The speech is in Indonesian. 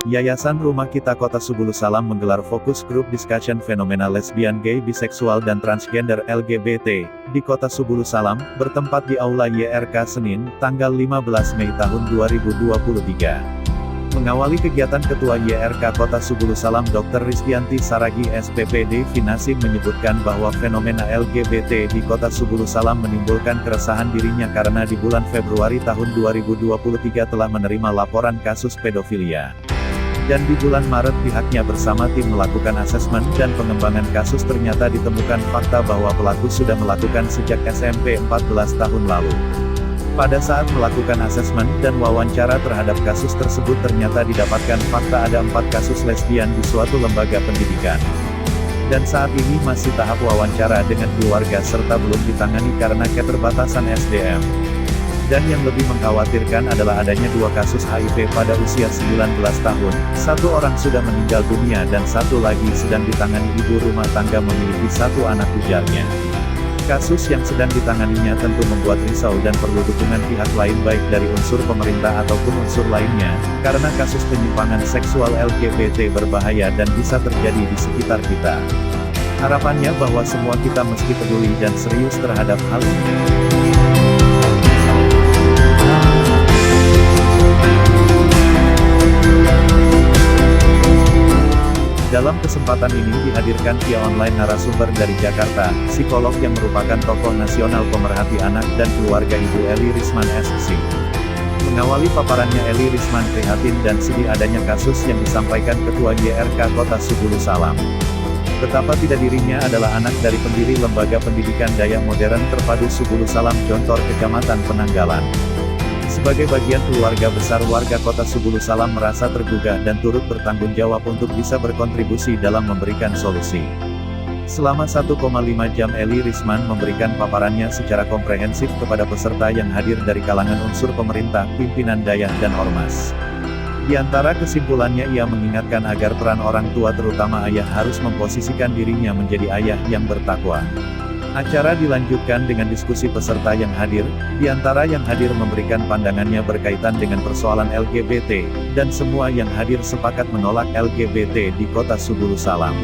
Yayasan Rumah Kita Kota Subulu Salam menggelar fokus group discussion fenomena lesbian, gay, biseksual dan transgender LGBT di Kota Subulu Salam, bertempat di Aula YRK Senin, tanggal 15 Mei tahun 2023. Mengawali kegiatan Ketua YRK Kota Subulu Salam Dr. Rizdianti Saragi SPPD Finasi menyebutkan bahwa fenomena LGBT di Kota Subulu Salam menimbulkan keresahan dirinya karena di bulan Februari tahun 2023 telah menerima laporan kasus pedofilia. Dan di bulan Maret pihaknya bersama tim melakukan asesmen dan pengembangan kasus, ternyata ditemukan fakta bahwa pelaku sudah melakukan sejak SMP 14 tahun lalu. Pada saat melakukan asesmen dan wawancara terhadap kasus tersebut ternyata didapatkan fakta ada 4 kasus lesbian di suatu lembaga pendidikan. Dan saat ini masih tahap wawancara dengan keluarga serta belum ditangani karena keterbatasan SDM. Dan yang lebih mengkhawatirkan adalah adanya 2 kasus HIV pada usia 19 tahun, 1 orang sudah meninggal dunia dan 1 lagi sedang ditangani ibu rumah tangga memiliki 1 anak, ujarnya. Kasus yang sedang ditanganinya tentu membuat risau dan perlu dukungan pihak lain baik dari unsur pemerintah ataupun unsur lainnya, karena kasus penyimpangan seksual LGBT berbahaya dan bisa terjadi di sekitar kita. Harapannya bahwa semua kita mesti peduli dan serius terhadap hal ini. Dalam kesempatan ini dihadirkan via online narasumber dari Jakarta, psikolog yang merupakan tokoh nasional pemerhati anak dan keluarga Ibu Eli Risman SC. Mengawali paparannya, Eli Risman prihatin dan sedih adanya kasus yang disampaikan Ketua YRK Kota Subulu Salam. Betapa tidak dirinya adalah anak dari pendiri Lembaga Pendidikan Daya Modern Terpadu Subulu Salam Jontor Kecamatan Penanggalan. Sebagai bagian keluarga besar warga Kota Subulu Salam merasa tergugah dan turut bertanggung jawab untuk bisa berkontribusi dalam memberikan solusi. Selama 1,5 jam Eli Risman memberikan paparannya secara komprehensif kepada peserta yang hadir dari kalangan unsur pemerintah, pimpinan daya, dan ormas. Di antara kesimpulannya ia mengingatkan agar peran orang tua terutama ayah harus memposisikan dirinya menjadi ayah yang bertakwa. Acara dilanjutkan dengan diskusi peserta yang hadir, di antara yang hadir memberikan pandangannya berkaitan dengan persoalan LGBT, dan semua yang hadir sepakat menolak LGBT di Kota Subulu Salam.